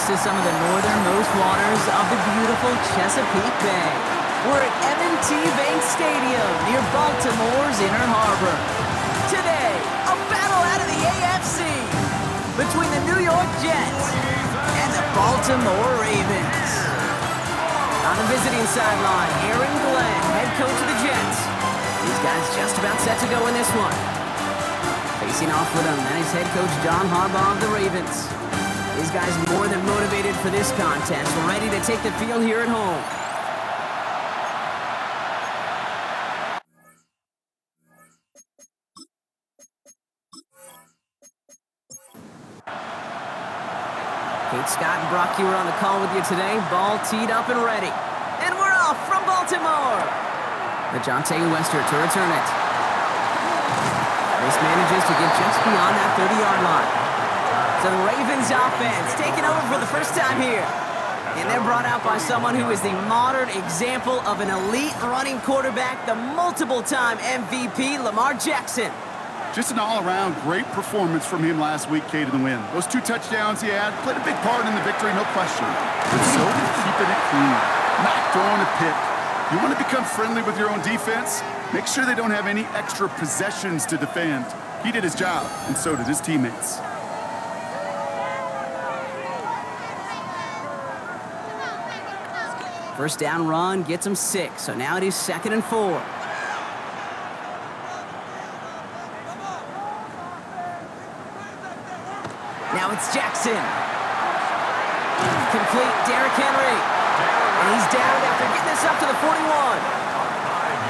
to some of the northernmost waters of the beautiful Chesapeake Bay. We're at M&T Bank Stadium near Baltimore's Inner Harbor. Today, a battle out of the AFC between the New York Jets and the Baltimore Ravens. On the visiting sideline, Aaron Glenn, head coach of the Jets. These guys just about set to go in this one. Facing off with him, that is head coach John Harbaugh of the Ravens. These guys more than motivated for this contest, ready to take the field here at home. Kate Scott and Brock Hewer on the call with you today. Ball teed up and ready. And we're off from Baltimore. Ajante Wester to return it. This manages to get just beyond that 30-yard line. So the Ravens offense taking over for the first time here. And they're brought out by someone who is the modern example of an elite running quarterback, the multiple-time MVP, Lamar Jackson. Just an all-around great performance from him last week, Kate, in the win. Those 2 touchdowns he had played a big part in the victory, no question. But so did keeping it clean, not throwing a pick. You want to become friendly with your own defense? Make sure they don't have any extra possessions to defend. He did his job, and so did his teammates. First down run gets him 6, so now it is 2nd and 4. Now it's Jackson. Complete, Derrick Henry. And he's down after getting this up to the 41.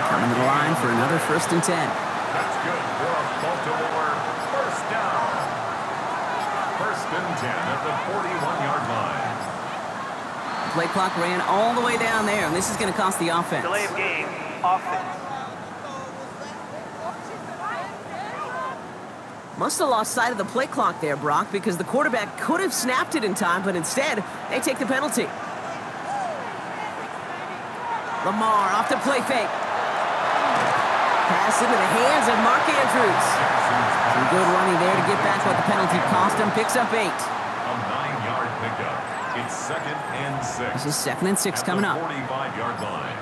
Coming to the line for another 1st and 10. That's good for a Baltimore first down. 1st and 10 at the 41-yard line. The play clock ran all the way down there, and this is going to cost the offense. Delay of game, offense. Must have lost sight of the play clock there, Brock, because the quarterback could have snapped it in time, but instead, they take the penalty. Lamar off the play fake. Pass into the hands of Mark Andrews. Some good running there to get back what the penalty cost him. Picks up 8. A 9-yard pickup. It's 2nd and 6. This is 2nd and 6 coming up. 45-yard line.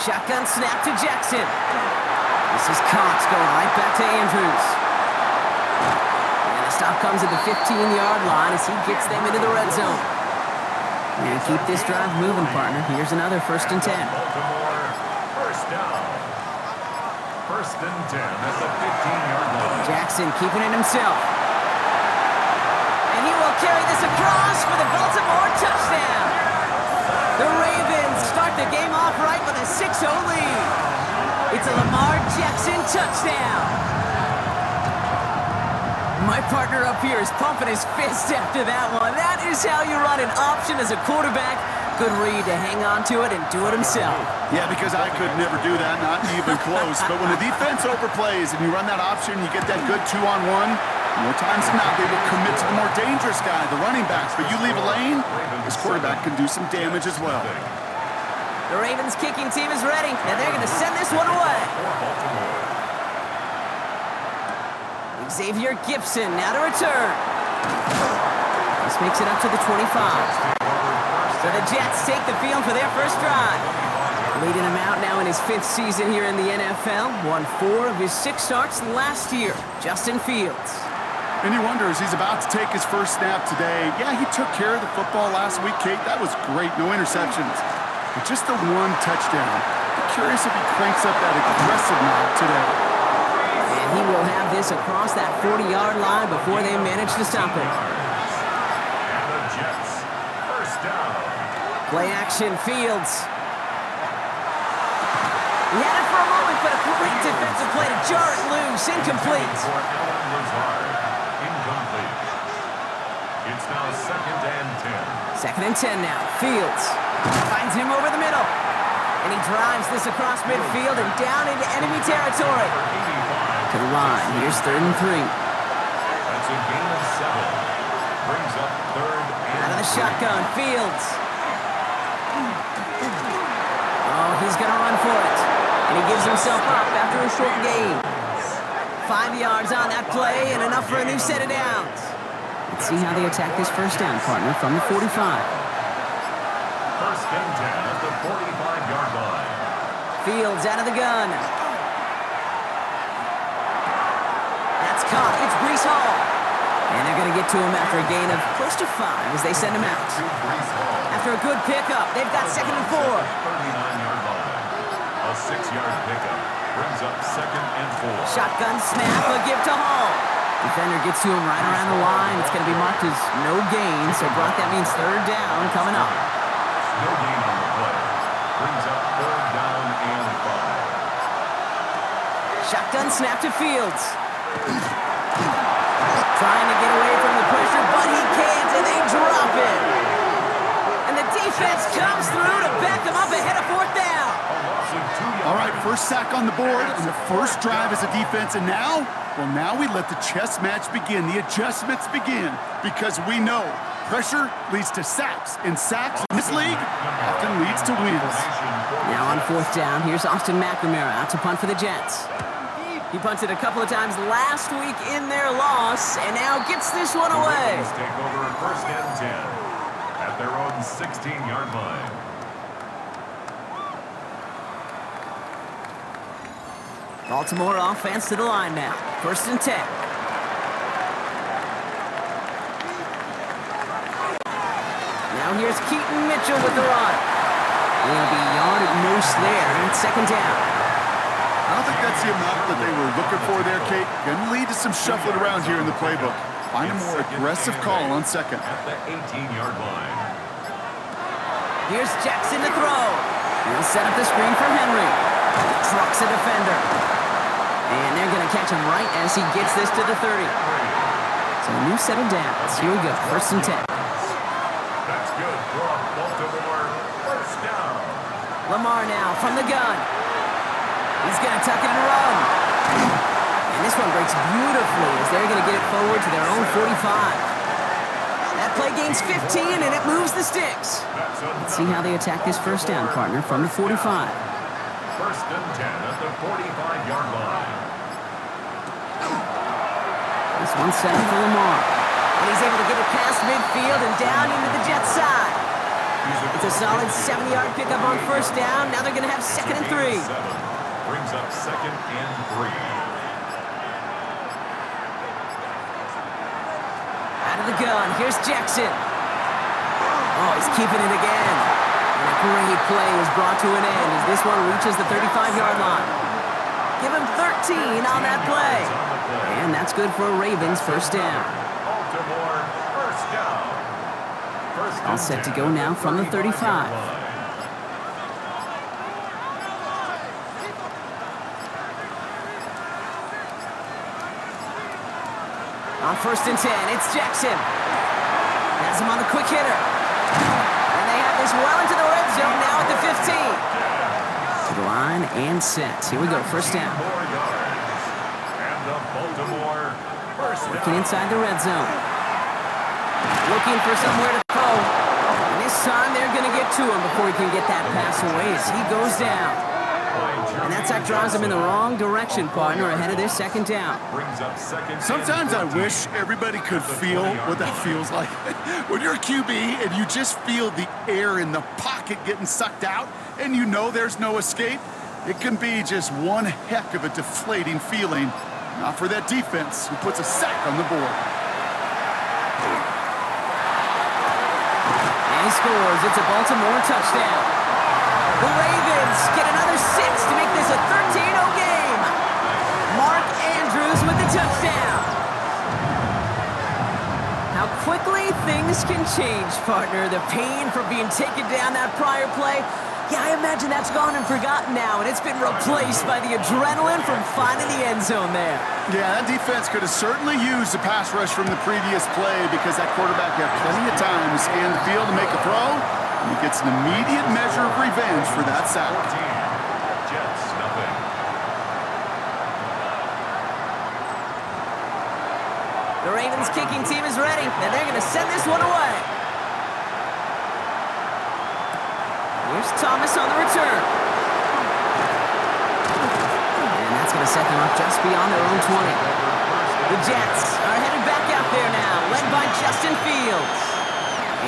Shotgun snap to Jackson. This is Cox going right back to Andrews. And the stop comes at the 15-yard line as he gets them into the red zone. And keep this drive moving, partner. Here's another 1st and 10. Baltimore first down. 1st and 10 at the 15-yard line. Jackson keeping it himself. And he will carry this across for the Baltimore touchdown. The Ravens start the game off right with a 6-0 lead. It's a Lamar Jackson touchdown. My partner up here is pumping his fist after that one. That is how you run an option as a quarterback. Good read to hang on to it and do it himself. Yeah, because I could never do that, not even close. But when the defense overplays and you run that option, you get that good 2-on-1. More times than not, they will commit to the more dangerous guy, the running backs. But you leave a lane, this quarterback can do some damage as well. The Ravens kicking team is ready, and they're going to send this one away. Xavier Gibson now to return. This makes it up to the 25. So the Jets take the field for their first drive. Leading him out now in his 5th season here in the NFL. Won 4 of his 6 starts last year. Justin Fields. And you wonder, as he's about to take his first snap today, yeah, he took care of the football last week, Kate. That was great, no interceptions. But just the 1 touchdown. I'm curious if he cranks up that aggressive knock today. And he will have this across that 40-yard line before they manage to stop him. And the Jets first down. Play action, Fields. He had it for a moment, but a great defensive play to jar it loose. Incomplete. Incomplete. It's now 2nd and 10. 2nd and 10 now. Fields finds him over the middle. And he drives this across midfield and down into enemy territory. To the line. Here's 3rd and 3. That's a gain of 7. Brings up 3rd and Out of the shotgun. Fields. Oh, he's going to run for it. And he gives himself up after a short gain. 5 yards on that play and enough for a new set of downs. Let's see how they attack this first down, partner, from the 45. First and 10 at the 45-yard line. Fields out of the gun. That's caught. It's Brees Hall. And they're going to get to him after a gain of close to 5 as they send him out. After a good pickup, they've got 2nd and 4. 39-yard line. A 6-yard pickup brings up 2nd and 4. Shotgun snap, a give to Hall. Defender gets to him right around the line. It's going to be marked as no gain, so Brock, that means 3rd down coming up. No gain on the play. Brings up 3rd down and 5. Shotgun snap to Fields. Trying to get away from the pressure, but he can't, and they drop it. And the defense comes through to back them up ahead of 4th down. All right, first sack on the board, and the first drive as a defense, and now, well, now we let the chess match begin, the adjustments begin, because we know pressure leads to sacks, and sacks in this league often leads to wins. Now on 4th down, here's Austin McNamara out to punt for the Jets. He punted a couple of times last week in their loss, and now gets this one away. The Ravens take over first and 10 at their own 16-yard line. Baltimore offense to the line now. 1st and 10. Now here's Keaton Mitchell with the run. He'll be yard at most there, and it's 2nd down. I don't think that's the amount that they were looking for there, Kate. Going to lead to some shuffling around here in the playbook. Find a more aggressive call on 2nd. At the 18-yard line. Here's Jackson to throw. He'll set up the screen for Henry. Trucks a defender. And they're going to catch him right as he gets this to the 30. So a new set of downs. Here we go, 1st and 10. That's good for Baltimore. First down. Lamar now from the gun. He's going to tuck it and run. And this one breaks beautifully as they're going to get it forward to their own 45. That play gains 15, and it moves the sticks. Let's see how they attack this first down, partner, from the 45. First and 10 at the 45-yard line. This one's set up for Lamar. And he's able to get it past midfield and down into the Jets' side. It's a solid 70-yard pickup on 1st down. Now they're going to have 2nd and 3. Brings up 2nd and 3. Out of the gun, here's Jackson. Oh, he's keeping it again. And a great play is brought to an end as this one reaches the 35-yard line. Give him 13 on that play. And that's good for a Ravens first down. Baltimore, first down. All set to go now from the 35. On 1st and 10, it's Jackson. Has him on the quick hitter. And they have this well into the red zone now at the 15. To the line and set. Here we go, 1st down. And the Baltimore first down. Working inside the red zone. Looking for somewhere to throw. And this time they're going to get to him before he can get that pass away as he goes down. And that sack drives him in the wrong direction, partner, ahead of this 2nd down. Brings up 2nd. Sometimes I wish everybody could feel what that feels like. When you're a QB and you just feel the air in the pocket getting sucked out and you know there's no escape, it can be just one heck of a deflating feeling. Not for that defense who puts a sack on the board. And he scores. It's a Baltimore touchdown. The Ravens get another 6 to make this a 13-0 game. Mark Andrews with the touchdown. How quickly things can change, partner. The pain from being taken down that prior play. Yeah, I imagine that's gone and forgotten now, and it's been replaced by the adrenaline from finding the end zone there. Yeah, that defense could have certainly used the pass rush from the previous play because that quarterback had plenty of time to scan the field and make a throw. And he gets an immediate measure of revenge for that sack. Jets, nothing. The Ravens kicking team is ready, and they're going to send this one away. Here's Thomas on the return. And that's going to set them up just beyond their own 20. The Jets are headed back out there now, led by Justin Fields.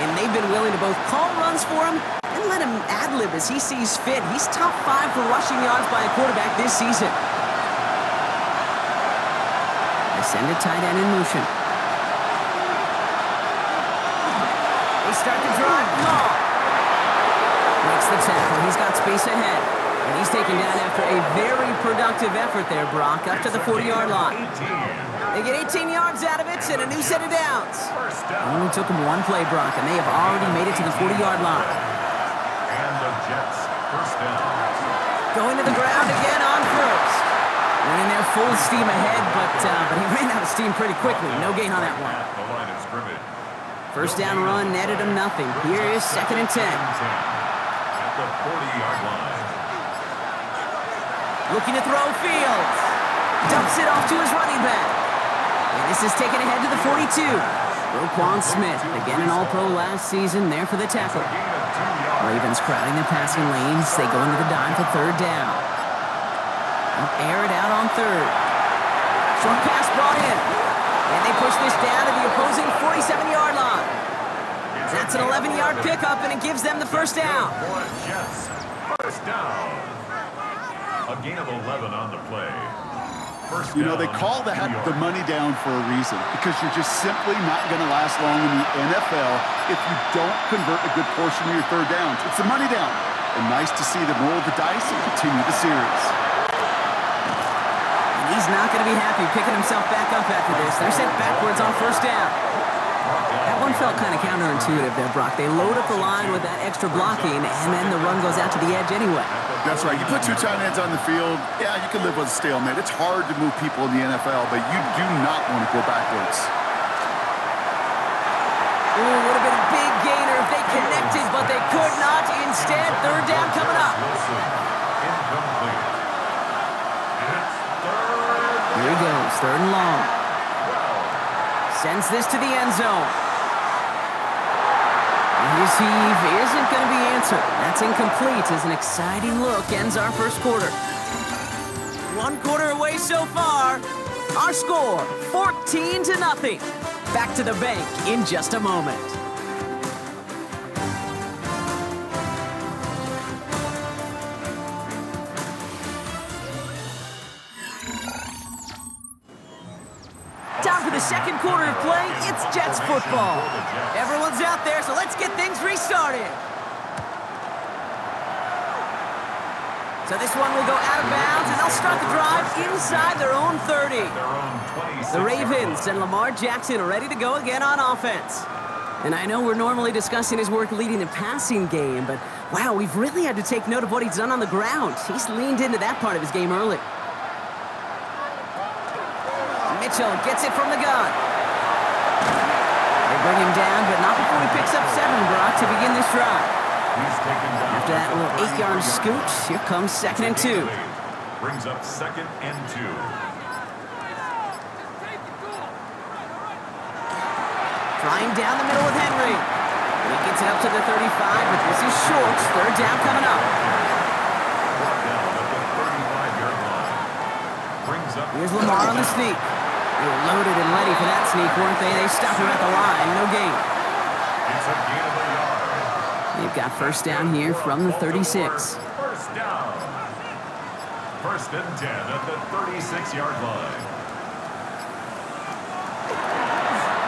And they've been willing to both call runs for him and let him ad-lib as he sees fit. He's top 5 for rushing yards by a quarterback this season. They send a tight end in motion. They start the drive. Long. Makes the tackle. He's got space ahead. And he's taken down after a very productive effort there, Brock, up to the 40-yard line. They get 18 yards out of it and a new set of downs. It only took them one play, Brock, and they have already made it to the 40-yard line. And the Jets, first down. Going to the ground again on first. Went in there full steam ahead, but he ran out of steam pretty quickly. No gain on that one. The line of scrimmage. First down run netted him nothing. Here is 2nd and 10. At the 40-yard line. Looking to throw Fields. Dumps it off to his running back. And this is taken ahead to the 42. Roquan Smith, again an All-Pro last season, there for the tackle. Ravens crowding the passing lanes. They go into the dime for 3rd down. They'll air it out on 3rd. Short pass brought in. And they push this down to the opposing 47-yard line. That's an 11-yard pickup, and it gives them the first down. Jets, first down. A gain of 11 on the play. You know, they call that the money down for a reason, because you're just simply not going to last long in the NFL if you don't convert a good portion of your 3rd downs. It's the money down. And nice to see them roll the dice and continue the series. And he's not going to be happy picking himself back up after this. They're sent backwards on 1st down. That one felt kind of counterintuitive there, Brock. They load up the line with that extra blocking, and then the run goes out to the edge anyway. That's right. You put 2 tight ends on the field, yeah, you can live with a stalemate. It's hard to move people in the NFL, but you do not want to go backwards. Ooh, would have been a big gainer if they connected, but they could not. Instead, 3rd down coming up. Incomplete. It's 3rd. Here he goes, 3rd and long. Sends this to the end zone. His heave isn't going to be answered. That's incomplete as an exciting look ends our first quarter. 1 quarter away so far. Our score, 14-0. Back to the bank in just a moment. Time for the 2nd quarter of play. It's Jets football. Everyone's out there, so let's get things restarted. So this one will go out of bounds, and they'll start the drive inside their own 30. The Ravens and Lamar Jackson are ready to go again on offense. And I know we're normally discussing his work leading the passing game, but wow, we've really had to take note of what he's done on the ground. He's leaned into that part of his game early. Mitchell gets it from the gun. They bring him down, but not before he picks up 7, Brock, to begin this drive. After that little 8-yard scoot, here comes 2nd and 2. Brings up 2nd and 2. Trying down the middle with Henry. And he gets it up to the 35, but this is short. 3rd down coming up. Here's Lamar on the sneak. They were loaded and ready for that sneak, weren't they? They stopped him at the line. No gain. It's a gain of a yard. They've got first down here from the 36. First down. 1st and 10 at the 36-yard line.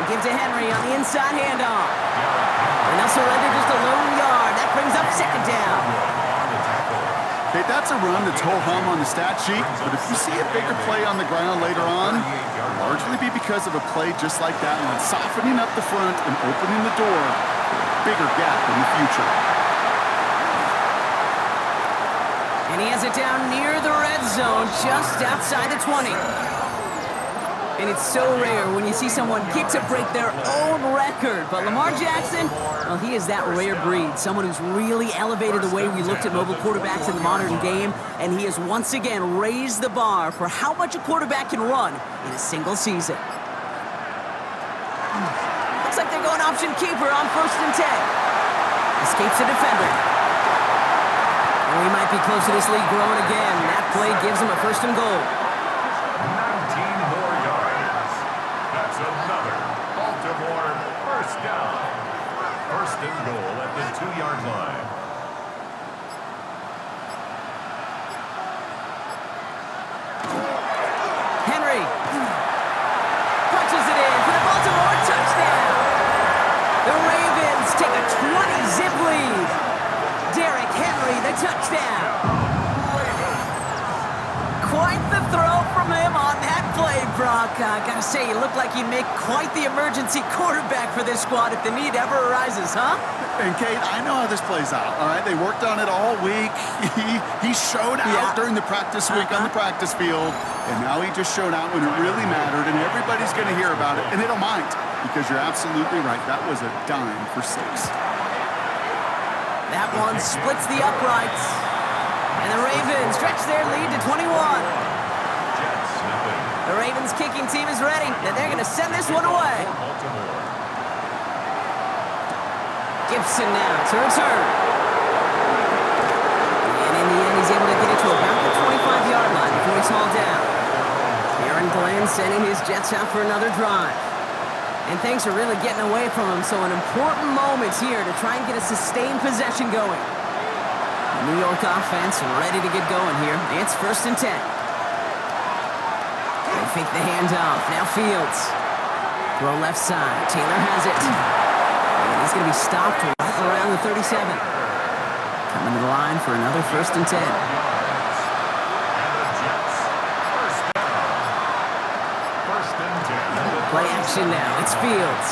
We give to Henry on the inside handoff. And they'll surrender just a lone yard. That brings up 2nd down. Okay, that's a run that's ho-hum on the stat sheet, but if you see a bigger play on the ground later on, it'll largely be because of a play just like that one, softening up the front and opening the door for a bigger gap in the future. And he has it down near the red zone, just outside the 20. And it's so rare when you see someone get to break their own record. But Lamar Jackson, well, he is that rare breed. Someone who's really elevated the way we looked at mobile quarterbacks in the modern game. And he has once again raised the bar for how much a quarterback can run in a single season. Looks like they're going option keeper on 1st and 10. Escapes a defender. And we might be close to this lead growing again. That play gives him a 1st and goal. down. First and goal at the 2-yard line. Henry punches it in for the Baltimore touchdown. The Ravens take a 20-zip lead. Derrick Henry, the touchdown. Quite the throw from him on that play, Brock. Gotta say, you look like you make quite the emergency quarterback for this squad if the need ever arises, huh? And Kate, I know how this plays out, all right? They worked on it all week. He showed out during the practice week on the practice field, and now he just showed out when it really mattered, and everybody's going to hear about it, and they don't mind, because you're absolutely right. That was a dime for 6. That one splits the uprights, and the Ravens stretch their lead to 21. The Ravens kicking team is ready, and they're going to send this one away. Gibson now to return. And in the end, he's able to get it to about the 25-yard line before he's hauled down. Aaron Glenn sending his Jets out for another drive. And things are really getting away from him, so an important moment here to try and get a sustained possession going. The New York offense ready to get going here. It's 1st and 10. They fake the handoff. Now Fields. Throw left side. Taylor has it. And he's going to be stopped right around the 37. Coming to the line for another 1st and 10. Play action now. It's Fields.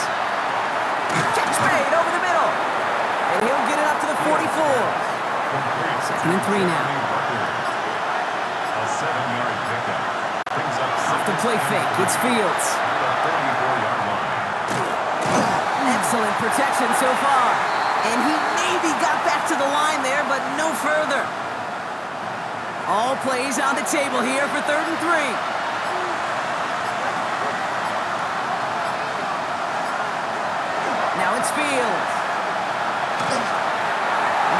Catch made over the middle. And he'll get it up to the 44. 2nd and 3 now. A 7-yard pickup. Off the play fake. It's Fields. Excellent protection so far. And he maybe got back to the line there, but no further. All plays on the table here for 3rd and 3. Now it's Fields.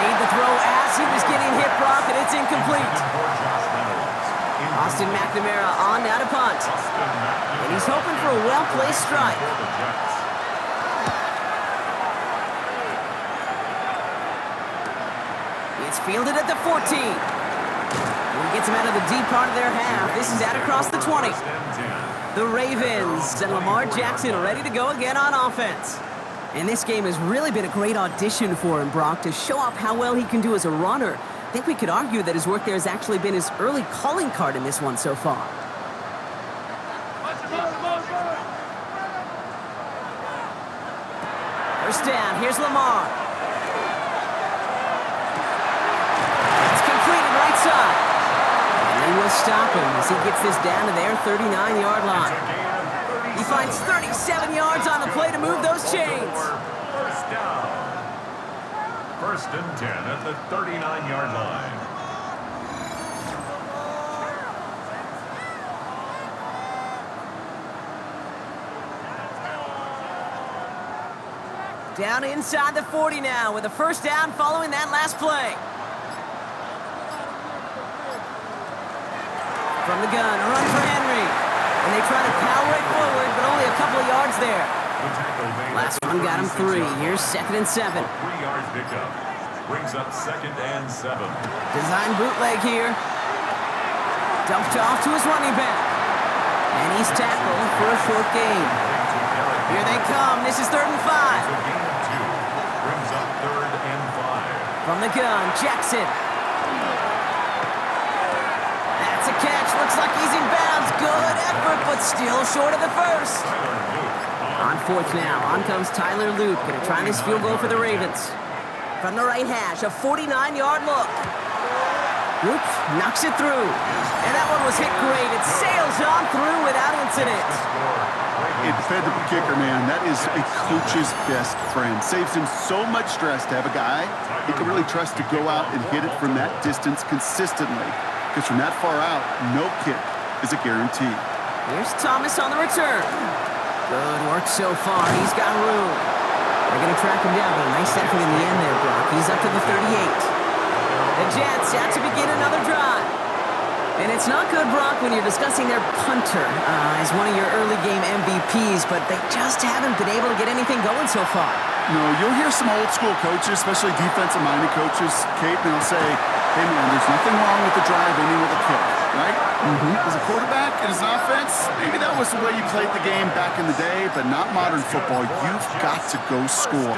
Made the throw as he was getting hit, Brock, and it's incomplete. Austin McNamara on now to punt. And he's hoping for a well-placed strike. It's fielded at the 14. And he gets him out of the deep part of their half. This is out across the 20. The Ravens and Lamar Jackson are ready to go again on offense. And this game has really been a great audition for him, Brock, to show off how well he can do as a runner. I think we could argue that his work there has actually been his early calling card in this one so far. First down, here's Lamar. It's completed right side. And they will stop him as he gets this down to their 39-yard line. He finds 37 yards on the play to move those chains. First down. 1st and 10 at the 39-yard line. Down inside the 40 now with a first down following that last play. From the gun, a run for Henry. And they try to power it forward, but only a couple of yards there. Last one got him 3. Here's 2nd and 7. 3-yard pickup. Brings up 2nd and 7. Design bootleg here. Dumped off to his running back. And he's tackled for a short gain. Here they come. This is 3rd and 5. Brings up 3rd and 5. From the gun, Jackson. That's a catch. Looks like he's in bounds. Good effort, but still short of the first. On 4th now, on comes Tyler Luke. Gonna try this field goal for the Ravens. From the right hash, a 49-yard look. Luke knocks it through. And that one was hit great. It sails on through without incident. A dependable kicker, man. That is a coach's best friend. Saves him so much stress to have a guy he can really trust to go out and hit it from that distance consistently. Because from that far out, no kick is a guarantee. Here's Thomas on the return. Good work so far. He's got room. They're going to track him down, but a nice effort in the end there, Brock. He's up to the 38. The Jets out to begin another drive. And And it's not good, Brock, when you're discussing their punter as one of your early game MVPs, but they just haven't been able to get anything going so far. No, you'll hear some old school coaches, especially defensive-minded coaches, Kate, and they'll say, hey, man, there's nothing wrong with the drive ending with a kick, right? As a quarterback and as an offense, maybe that was the way you played the game back in the day, but not modern football. You've got to go score.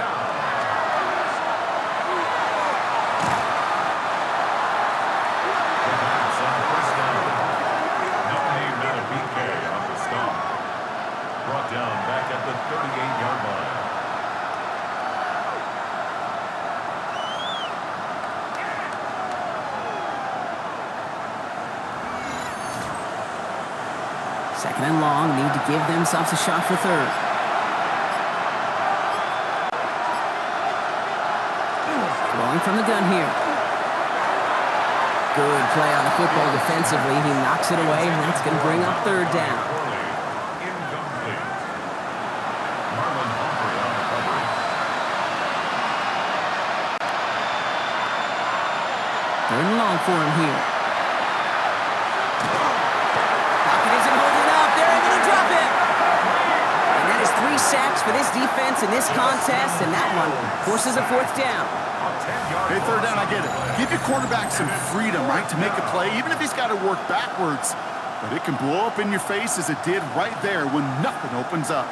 Down back at the 38-yard line. Second and long, need to give themselves a shot for third. Throwing from the gun here. Good play on the football defensively. He knocks it away, and that's going to bring up third down. Third and long for him here. Pocket isn't holding up. They're able to drop it. And that is 3 sacks for this defense in this contest, and that one forces a fourth down. Hey, third down, I get it. Give your quarterback some freedom, right, to make a play, even if he's got to work backwards. But it can blow up in your face as it did right there when nothing opens up.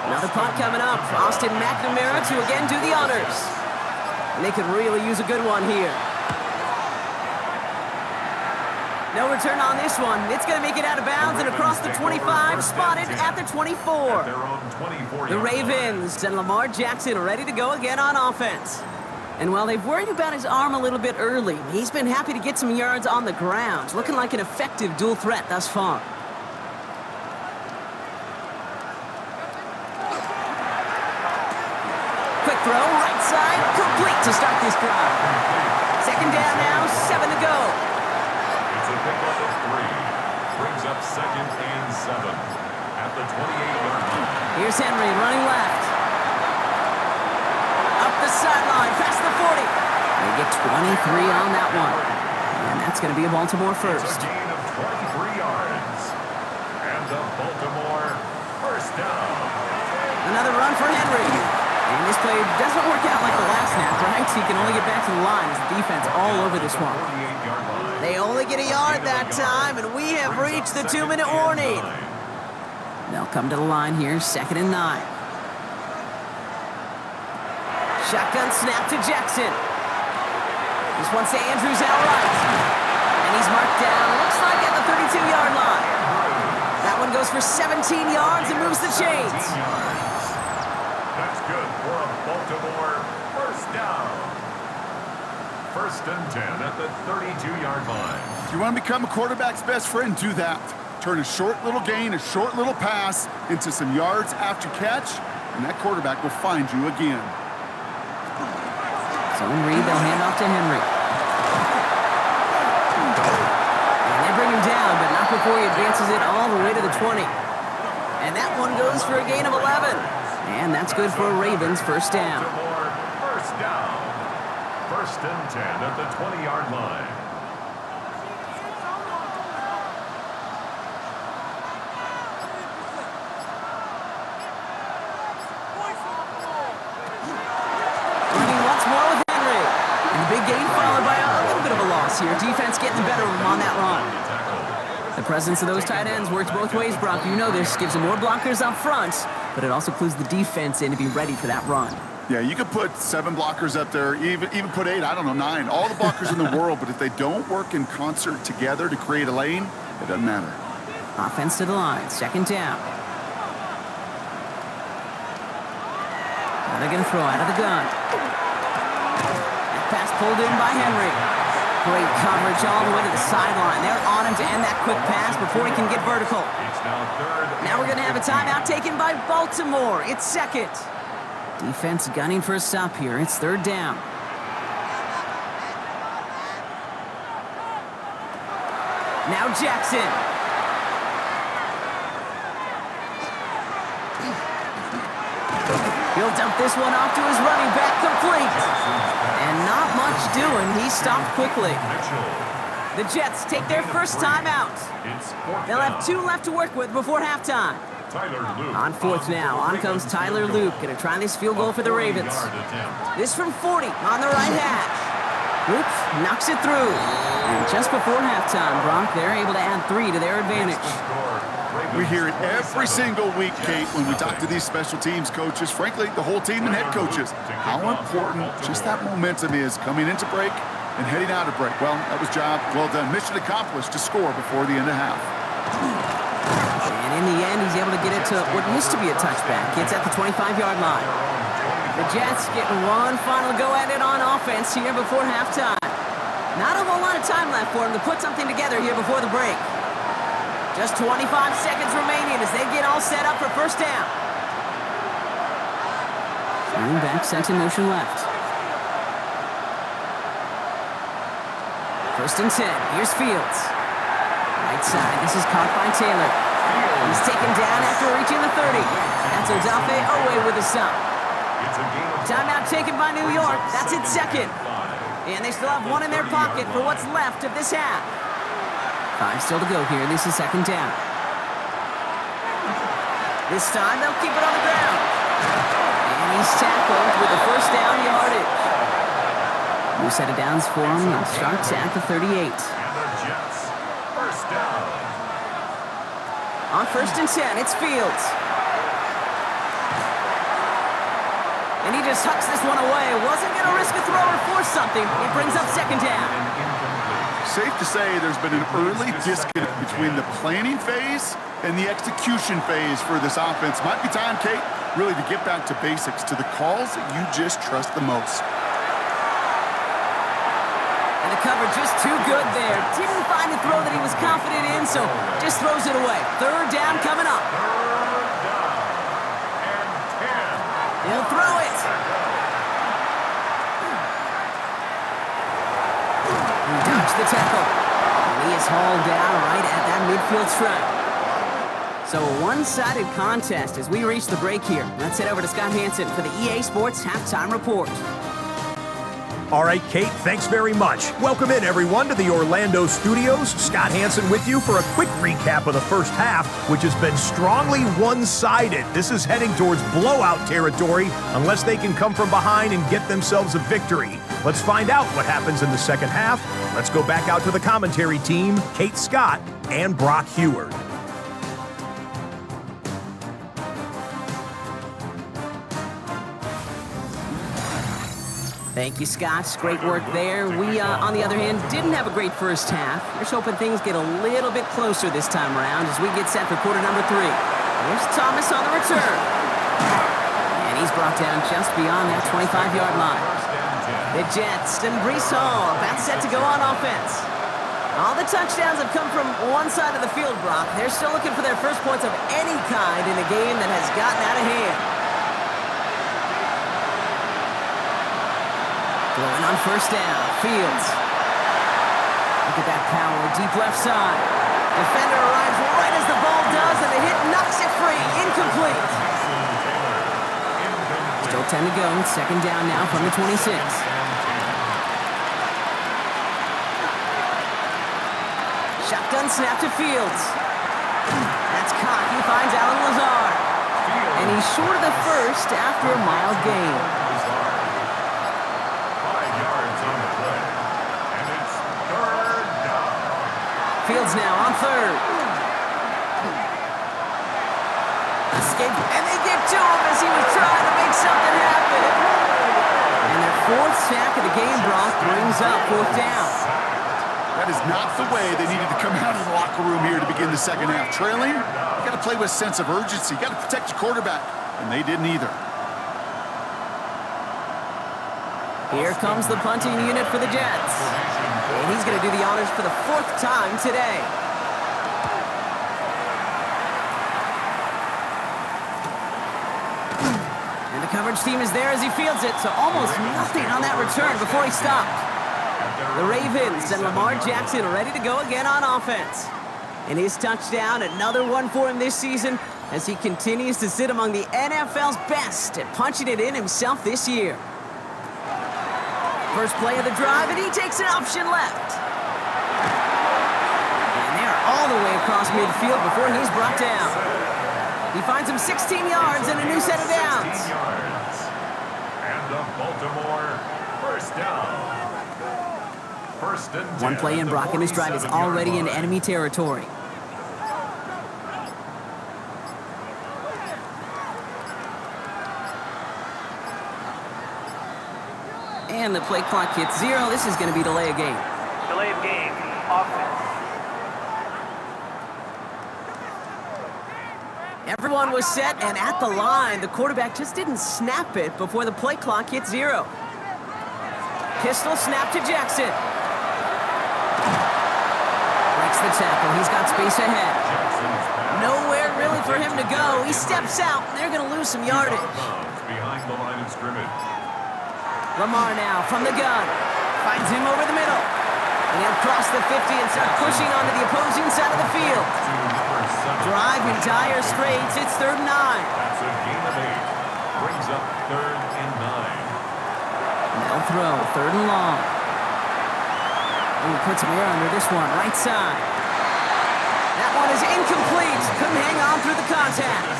Another punt coming up. Austin McNamara to again do the honors. And they could really use a good one here. No return on this one. It's going to make it out of bounds and across the 25, spotted at the 24. The Ravens and Lamar Jackson ready to go again on offense. And while they've worried about his arm a little bit early, he's been happy to get some yards on the ground, looking like an effective dual threat thus far. Quick throw, right side, complete to start this drive. Second down now, 7 to go. It's a pickup of 3. Brings up second and 7 at the 28-yard line. Here's Henry running left. Up the sideline, past the 40. They get 23 on that one. And that's going to be a Baltimore first. It's a gain of 23 yards. And the Baltimore first down. Another run for Henry. And this play doesn't work out like the last snap, right? So he can only get back to the line as the defense all over this one. They only get a yard that time, and we have reached the 2-minute warning. They'll come to the line here, 2nd and 9. Shotgun snap to Jackson. This one's to Andrews outright. And he's marked down, looks like at the 32-yard line. That one goes for 17 yards and moves the chains. That's good for a Baltimore first down. 1st and 10 at the 32-yard line. If you want to become a quarterback's best friend, do that. Turn a short little gain, a short little pass into some yards after catch, and that quarterback will find you again. Zone read, they'll hand off to Henry. And they bring him down, but not before he advances it all the way to the 20. And that one goes for a gain of 11. And that's good for a Ravens first down. First down. 1st and 10 at the 20-yard line. Running once more with Henry. And the big gain followed by a little bit of a loss here. Defense getting the better of him on that run. The presence of those tight ends works both ways, Brock. You know this. Gives them more blockers up front, but it also clues the defense in to be ready for that run. Yeah, you could put 7 blockers up there, even put 8, I don't know, 9. All the blockers in the world, but if they don't work in concert together to create a lane, it doesn't matter. Offense to the line, 2nd down. Now they're going to throw out of the gun. That pass pulled in by Henry. Great coverage all the way to the sideline. They're on him to end that quick pass before he can get vertical. It's now 3rd. Now we're going to have a timeout taken by Baltimore. It's 2nd. Defense gunning for a stop here. It's 3rd down. Now Jackson. He'll dump this one off to his running back, complete. And not much doing. He stopped quickly. The Jets take their first time out. They'll have 2 left to work with before halftime. On 4th now, on comes Tyler Luke. Gonna try this field goal for the Ravens. This from 40 on the right hash. Luke knocks it through. And just before halftime, Brock, they're able to add 3 to their advantage. We hear it every single week, Kate, when we talk to these special teams coaches, frankly, the whole team and head coaches, how important just that momentum is coming into break and heading out of break. Well, that was job well done. Mission accomplished to score before the end of half. And in the end, he's able to get it to what used to be a touchback. It's at the 25-yard line. The Jets getting one final go at it on offense here before halftime. Not a whole lot of time left for him to put something together here before the break. Just 25 seconds remaining as they get all set up for first down. Running back sent in motion left. First and 10. Here's Fields. Right side. This is caught by Taylor. He's taken down after reaching the 30. That's Odafe Owe with a stop. Timeout taken by New York. That's its second. And they still have 1 in their pocket for what's left of this half. 5 still to go here. This is second down. This time they'll keep it on the ground. And he's tackled with the first down yardage. New set of downs for him. He starts at the 38. And the Jets, first down. On first and 10, it's Fields. And he just hucks this one away. Wasn't going to risk a throw or force something. It brings up second down. Safe to say there's been an early disconnect between the planning phase and the execution phase for this offense. Might be time, Kate, really to get back to basics, to the calls that you just trust the most. And the cover just too good there. Didn't find the throw that he was confident in, so just throws it away. Third down coming up. Third down and 10. He'll throw it. He dodged the tackle. And he is hauled down right at that midfield stripe. So a one-sided contest as we reach the break here. Let's head over to Scott Hansen for the EA Sports Halftime Report. All right, Kate, thanks very much. Welcome in, everyone, to the Orlando studios. Scott Hansen with you for a quick recap of the first half, which has been strongly one-sided. This is heading towards blowout territory unless they can come from behind and get themselves a victory. Let's find out what happens in the second half. Let's go back out to the commentary team, Kate Scott and Brock Heward. Thank you, Scott. Great work there. We, on the other hand, didn't have a great first half. Just hoping things get a little bit closer this time around as we get set for quarter number 3. Here's Thomas on the return. And he's brought down just beyond that 25-yard line. The Jets and Breece Hall about set to go on offense. All the touchdowns have come from one side of the field, Brock. They're still looking for their first points of any kind in a game that has gotten out of hand. Going on first down, Fields. Look at that power, deep left side. Defender arrives right as the ball does, and the hit knocks it free, incomplete. Still 10 to go, second down now from the 26. Shotgun snap to Fields. That's caught, he finds Allen Lazard. And he's short of the first after a mild gain. Fields now on third. Escape, and they get to him as he was trying to make something happen. And their 4th sack of the game, Brock, brings up 4th down. That is not the way they needed to come out of the locker room here to begin the second half. Trailing, you got to play with a sense of urgency. You got to protect your quarterback, and they didn't either. Here comes the punting unit for the Jets. And he's going to do the honors for the 4th time today. And the coverage team is there as he fields it, so almost nothing on that return before he stopped. The Ravens and Lamar Jackson ready to go again on offense. And his touchdown, another one for him this season, as he continues to sit among the NFL's best at punching it in himself this year. First play of the drive, and he takes an option left. And they're all the way across midfield before he's brought down. He finds him 16 yards and a new set of downs. 16 yards. And the Baltimore first down. First and 10. One play in, Brock, and his drive is already in enemy territory. And the play clock hits 0. This is going to be delay of game. Delay of game. Offense. Everyone was set and at the line. The quarterback just didn't snap it before the play clock hit 0. Pistol snap to Jackson. Breaks the tackle. He's got space ahead. Nowhere really for him to go. He steps out, and they're going to lose some yardage. Behind the line of scrimmage. Lamar now from the gun. Finds him over the middle. And he'll cross the 50 and start pushing onto the opposing side of the field. Drive in dire straits. It's 3rd and 9. That's a gain of 8. Brings up 3rd and 9. They'll throw. 3rd and long. Ooh, put some air under this one. Right side. That one is incomplete. Couldn't hang on through the contact.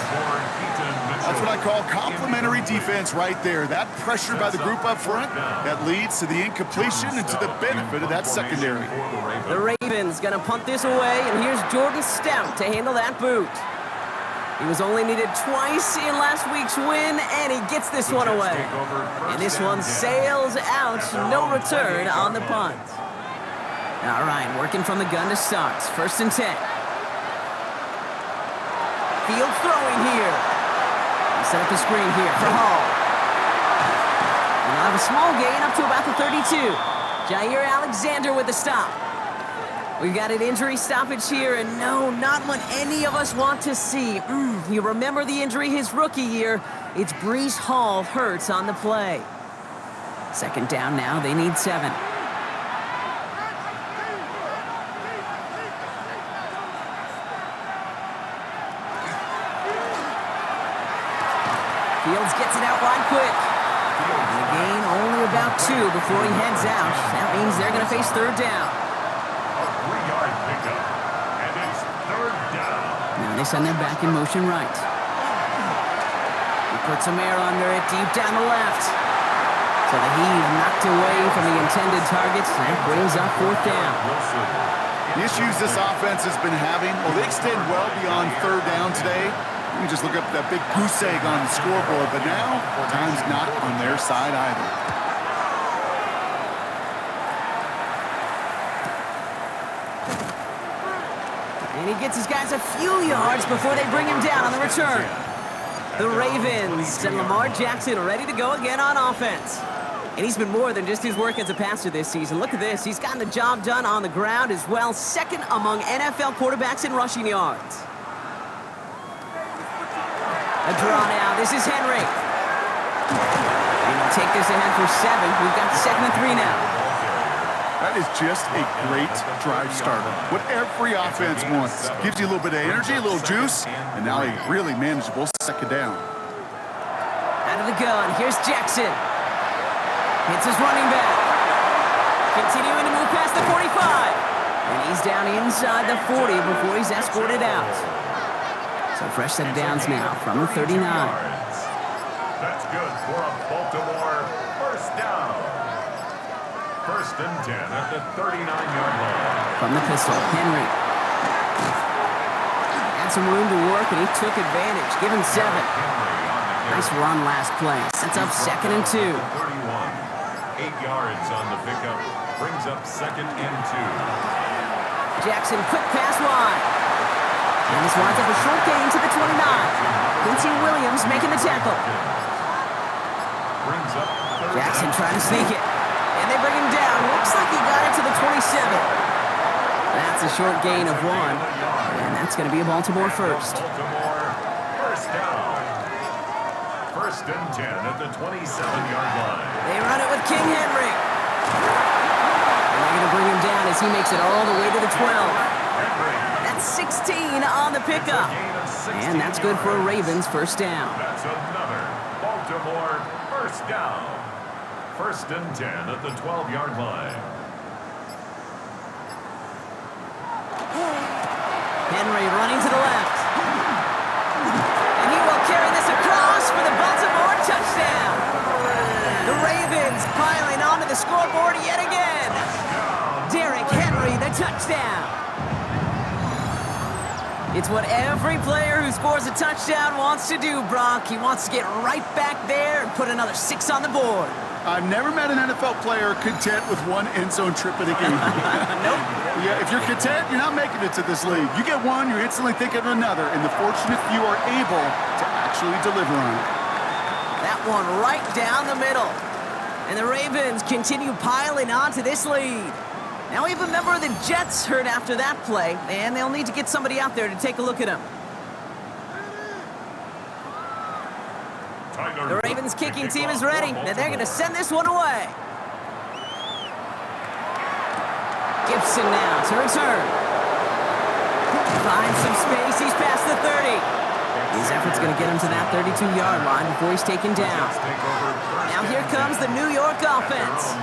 That's what I call complimentary defense right there. That pressure by the group up front, that leads to the incompletion and to the benefit of that secondary. The Ravens going to punt this away, and here's Jordan Stout to handle that boot. He was only needed twice in last week's win, and he gets this one away. And this one sails out, no return on the punt. All right, working from the gun to start. 1st and 10. Field throwing here. Set up the screen here for Hall. And they'll have a small gain up to about the 32. Jair Alexander with the stop. We've got an injury stoppage here, and no, not what any of us want to see. You remember the injury his rookie year. It's Breece Hall hurts on the play. 2nd down now, they need 7. Fields gets it out wide quick. And a gain only about 2 before he heads out. That means they're going to face 3rd down. A 3-yard pickup. And it's 3rd down. Now they send their back in motion right. He puts some air under it deep down the left. So the heave knocked away from the intended targets. That brings up 4th down. The issues this offense has been having, well, they extend well beyond 3rd down today. You can just look up that big goose egg on the scoreboard, but now, time's not on their side either. And he gets his guys a few yards before they bring him down on the return. The Ravens and Lamar Jackson ready to go again on offense. And he's been more than just his work as a passer this season. Look at this. He's gotten the job done on the ground as well. 2nd among NFL quarterbacks in rushing yards. A draw now. This is Henry. And he'll take this ahead for 7. We've got 2nd and 3 now. That is just a great drive starter. What every offense wants. Gives you a little bit of energy, a little juice, and now a really manageable 2nd down. Out of the gun. Here's Jackson. Hits his running back. Continuing to move past the 45. And he's down inside the 40 before he's escorted out. So fresh set of downs now from the 39. That's good for a Baltimore first down. 1st and 10 at the 39-yard line. From the pistol, Henry. Had some room to work, and he took advantage. Give him 7. Nice run last play. Sets up 2nd and 2. 31. 8 yards on the pickup. Brings up 2nd and 2. Jackson, quick pass wide. And this winds up a short gain to the 29. Quincy Williams making the tackle. Jackson trying to sneak it. And they bring him down. Looks like he got it to the 27. That's a short gain of 1. And that's going to be a Baltimore first. Baltimore first down. 1st and 10 at the 27-yard line. They run it with King Henry. And they're going to bring him down as he makes it all the way to the 12. Henry. That's 16 on the pickup. And that's good for a Ravens first down. That's another Baltimore first down. 1st and 10 at the 12-yard line. Henry running to the left. And he will carry this across for the Baltimore touchdown. The Ravens piling onto the scoreboard yet again. Derrick Henry, the touchdown. It's what every player who scores a touchdown wants to do, Brock. He wants to get right back there and put another 6 on the board. I've never met an NFL player content with one end zone trip in a game. Nope. Yeah, if you're content, you're not making it to this league. You get one, you're instantly thinking of another, and the fortunate few are able to actually deliver on it. That one right down the middle. And the Ravens continue piling onto this lead. Now we have a member of the Jets hurt after that play, and they'll need to get somebody out there to take a look at him. The Ravens kicking team is ready, and they're going to send this one away. Gibson now to return. Finds some space, he's past the 30. His effort's going to get him to that 32-yard line before he's taken down. Now here comes the New York offense.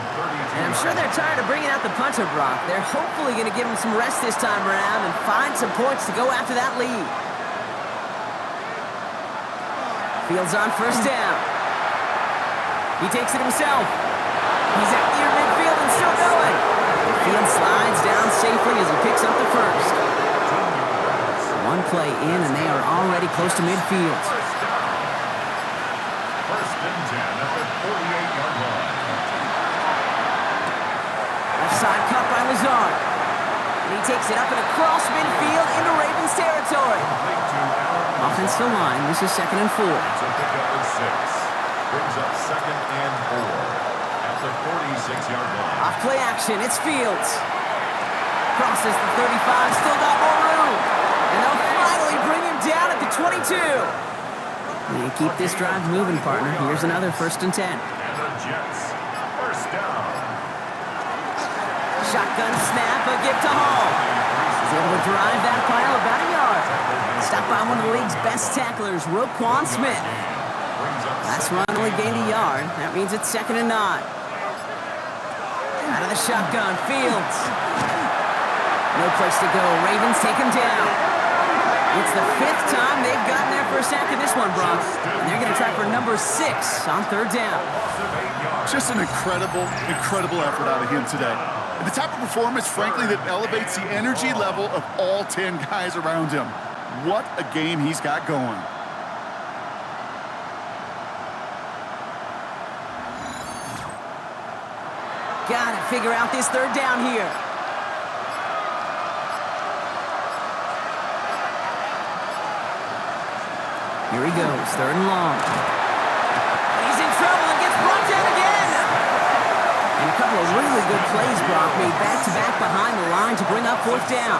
And I'm sure they're tired of bringing out the punter, Brock. They're hopefully going to give him some rest this time around and find some points to go after that lead. Fields on first down. He takes it himself. He's at near midfield and still going. Field slides down safely as he picks up the first. One play in and they are already close to midfield. 1st and 10 at the 48-yard line. Left side cut by Lazard. And he takes it up and across midfield into Ravens territory. Offensive line, this is 2nd and 4. So pickup is 6. Brings up 2nd and 4 at the 46-yard line. Off play action, it's Fields. Crosses the 35, still got more room. And they'll finally bring him down at the 22. You keep this drive moving, partner. Here's another 1st and 10. And the Jets, first down. Shotgun snap, a gift to Hall. He's able to drive that pile about a yard. Stopped by one of the league's best tacklers, Roquan Smith. Last run only gained a yard. That means it's 2nd and 9. Out of the shotgun, Fields. No place to go. Ravens take him down. It's the 5th time they've gotten their first sack of this one, Brock. And they're going to try for number 6 on 3rd down. Just an incredible, incredible effort out of him today. And the type of performance, frankly, that elevates the energy level of all 10 guys around him. What a game he's got going. Got to figure out this 3rd down here. Here he goes, 3rd and long. He's in trouble and gets brought down again. And a couple of really good plays, Brock, made back-to-back behind the line to bring up 4th down.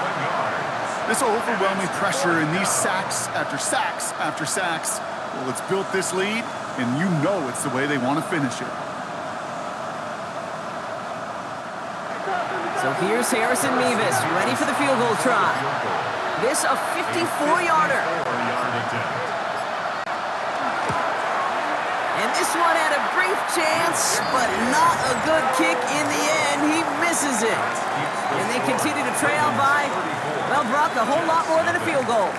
This overwhelming pressure and these sacks after sacks after sacks, well, it's built this lead, and you know it's the way they want to finish it. So here's Harrison Mevis, ready for the field goal try. This a 54-yarder. And this one had a brief chance, but not a good kick in the end. He misses it. And they continue to trail by, well, Brock, a whole lot more than a field goal.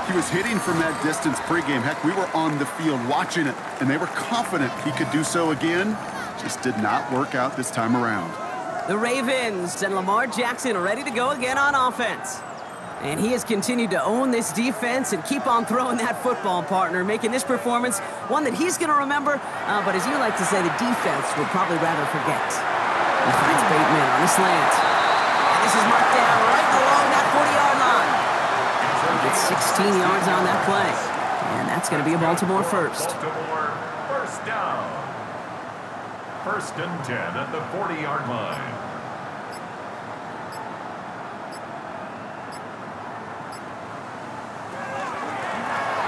He was hitting from that distance pregame. Heck, we were on the field watching it, and they were confident he could do so again. Just did not work out this time around. The Ravens and Lamar Jackson are ready to go again on offense. And he has continued to own this defense and keep on throwing that football, partner, making this performance one that he's going to remember, but as you like to say, the defense would probably rather forget. He finds Bateman on the slant. And this is marked down right along that 40-yard line. He gets 16 yards on that play. And that's going to be a Baltimore first. Baltimore first down. 1st and 10 at the 40-yard line.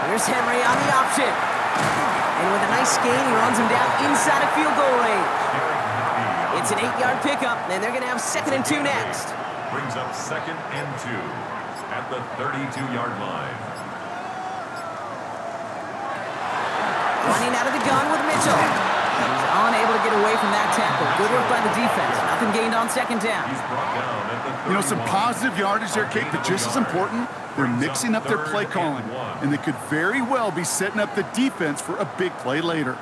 Here's Henry on the option. And with a nice gain, he runs him down inside of field goal range. It's an 8-yard pickup, and they're going to have 2nd and 2 next. Brings up 2nd and 2 at the 32-yard line. Running out of the gun with Mitchell. He's unable to get away from that tackle. Good work by the defense. Nothing gained on second down. He's brought down at the 31. You know, some positive yardage there, Kate, but just as important, they're mixing up their play calling, and they could very well be setting up the defense for a big play later.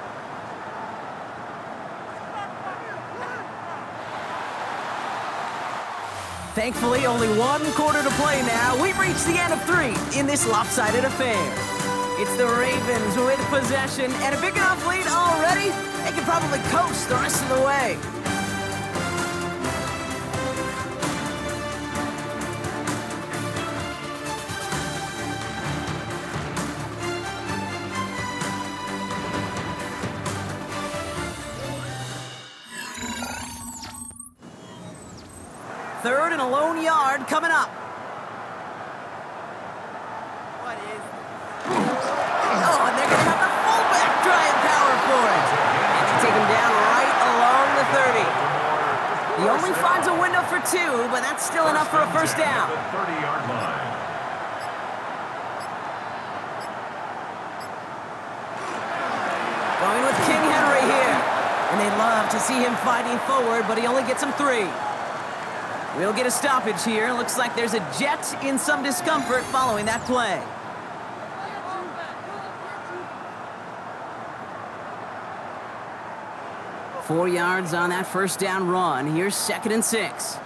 Thankfully, only one quarter to play now. We've reached the end of 3 in this lopsided affair. It's the Ravens with possession and a big enough lead already. They can probably coast the rest of the way. Third and a lone yard coming up. Oh, and they're going to have the fullback trying power for it. And they take him down right along the 30. He only finds a window for 2, but that's still enough for a first down. The 30-yard line. Going with King Henry here. And they love to see him fighting forward, but he only gets him 3. We'll get a stoppage here. Looks like there's a Jet in some discomfort following that play. Four yards on that first down run. Here's 2nd and 6.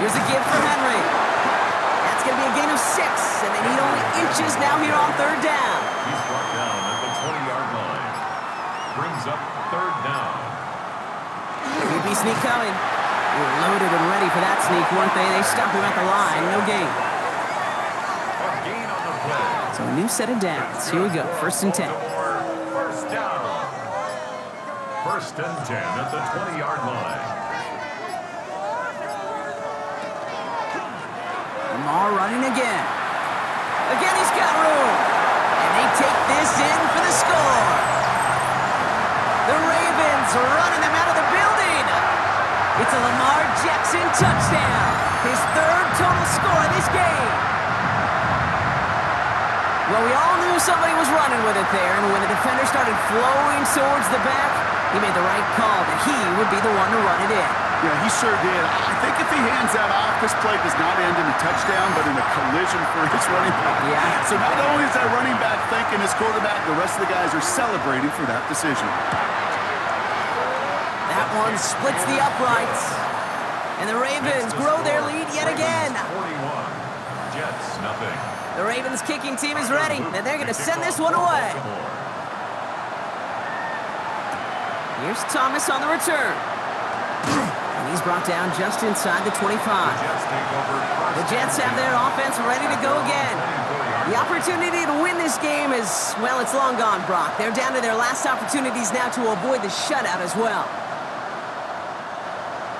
Here's a give for Henry. That's going to be a gain of 6, and they need only inches now here on 3rd down. He's brought down at the 20-yard line. Brings up 3rd down. QB sneak coming. They were loaded and ready for that sneak, weren't they? They stopped him at the line. No gain. A gain on the play. So a new set of downs. Here we go. 1st and 10. First down. 1st and 10 at the 20-yard line. Lamar running again. Again, he's got room. And they take this in for the score. The Ravens are running them out of the building. It's a Lamar Jackson touchdown. His 3rd total score in this game. Well, we all knew somebody was running with it there, and when the defender started flowing towards the back, he made the right call that he would be the one to run it in. Yeah, he sure did. I think if he hands that off, this play does not end in a touchdown, but in a collision for his running back. Yeah. So not only is that running back thanking his quarterback, the rest of the guys are celebrating for that decision. That one splits the uprights. And the Ravens grow their lead yet again. 41. Jets, nothing. The Ravens kicking team is ready, and they're going to send this one away. Here's Thomas on the return. And he's brought down just inside the 25. The Jets have their offense ready to go again. The opportunity to win this game is, well, it's long gone, Brock. They're down to their last opportunities now to avoid the shutout as well.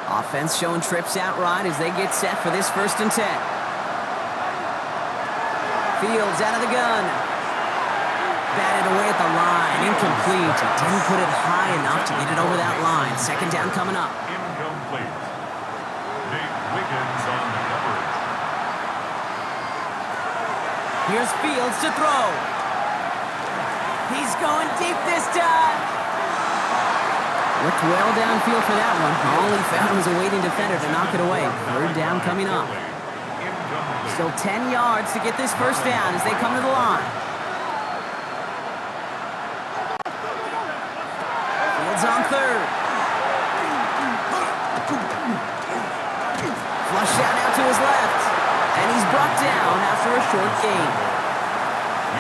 Offense showing trips out right as they get set for this 1st and 10. Fields out of the gun. Batted away at the line. Incomplete. He didn't put it high enough to get it over that line. 2nd down coming up. Incomplete. Nate Wiggins on the coverage. Here's Fields to throw. He's going deep this time. Looked well downfield for that one. All he found was a waiting defender to knock it away. 3rd down coming up. Still 10 yards to get this first down as they come to the line. Fields on 3rd. Flush out now to his left. And he's brought down after a short gain.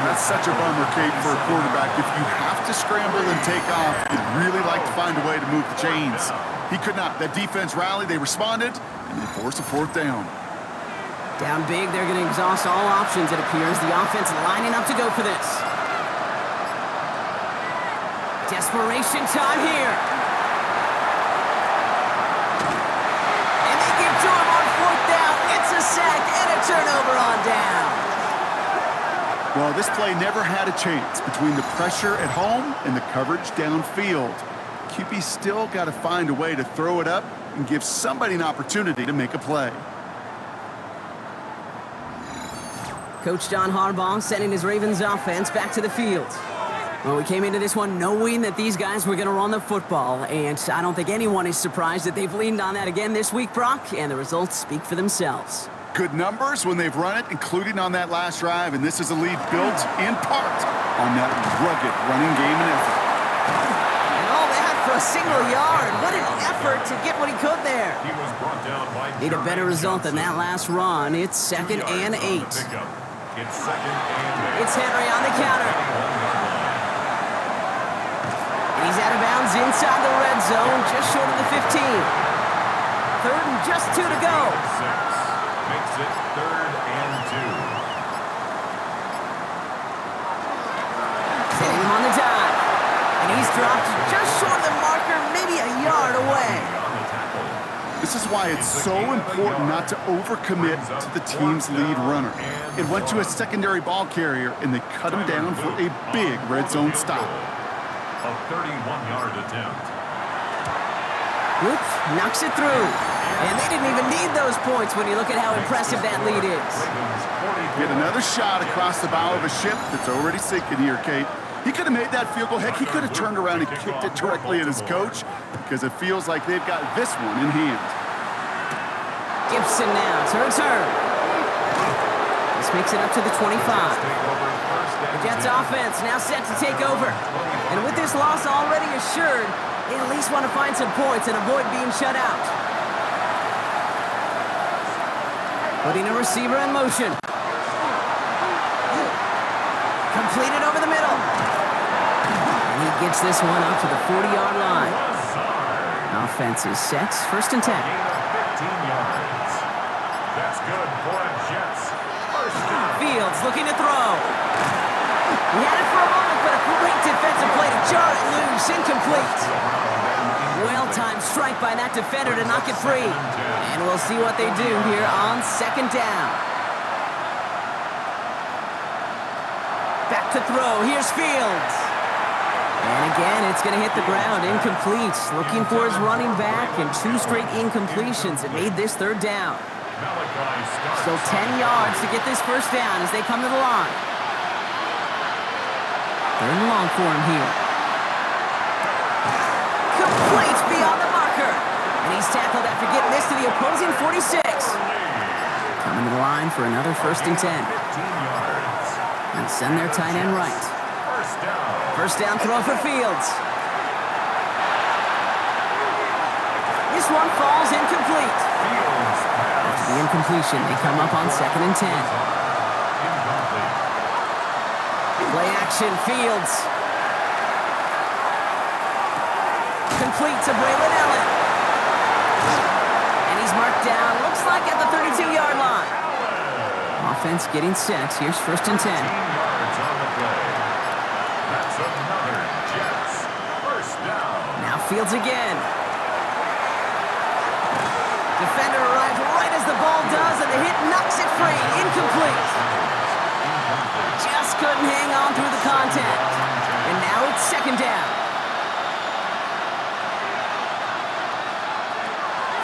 That's such a bummer, Kate, for a quarterback. If you have to scramble and take off, you'd really like to find a way to move the chains. He could not. That defense rallied, they responded, and they forced a 4th down. Down big, they're going to exhaust all options, it appears. The offense lining up to go for this. Desperation time here. And they give to him on 4th down. It's a sack and a turnover on down. Well, this play never had a chance between the pressure at home and the coverage downfield. QB still got to find a way to throw it up and give somebody an opportunity to make a play. Coach John Harbaugh sending his Ravens offense back to the field. Well, we came into this one knowing that these guys were going to run the football, and I don't think anyone is surprised that they've leaned on that again this week, Brock, and the results speak for themselves. Good numbers when they've run it, including on that last drive, and this is a lead built in part on that rugged running game and effort. And all that for a single yard. What an effort to get what he could there. He was brought down by Need a better result than that last run. It's 2nd and 8. It's 2nd and 8. It's Henry on the counter. And he's out of bounds inside the red zone, just short of the 15. 3rd and just 2 to go. 6 makes it 3rd and 2. Setting him on the dive. And he's dropped just short of the marker, maybe a yard away. This is why it's so important not to overcommit to the team's lead runner. It went to a secondary ball carrier, and they cut him down for a big red zone stop. A 31-yard attempt. Oops, knocks it through. And they didn't even need those points when you look at how impressive that lead is. Get another shot across the bow of a ship that's already sinking here, Kate. He could have made that field goal. Heck, he could have turned around and kicked it directly at his coach because it feels like they've got this one in hand. Gibson now to return. This makes it up to the 25. The Jets offense now set to take over. And with this loss already assured, they at least want to find some points and avoid being shut out. Putting a receiver in motion. Completed over the middle. And he gets this one up to the 40-yard line. Offense is set. 1st and 10. 15 yards. That's good for a Jets. First down. Fields looking to throw. He had it for a moment, but a great defensive play to jar it loose. Incomplete. Well-timed strike by that defender to knock it free. And we'll see what they do here on 2nd down. Back to throw. Here's Fields. And again, it's going to hit the ground. Incomplete. Looking for his running back, and 2 straight incompletions. It made this 3rd down. So 10 yards to get this 1st down as they come to the line. 3rd and long for him here. Complete beyond the marker. And he's tackled after getting this to the opposing 46. Coming to the line for another 1st and 10. And send their tight end right. First down throw for Fields. This one falls incomplete. After the incompletion, they come up on 2nd and 10. Play action, Fields. Complete to Braylon Allen. And he's marked down, looks like at the 32-yard line. Offense getting set. Here's 1st and 10. 10 yards on the play. That's another Jets. First down. Now Fields again. Defender arrives right as the ball does, and the hit knocks it free. Incomplete. Just couldn't hang on through the contact. And now it's 2nd down.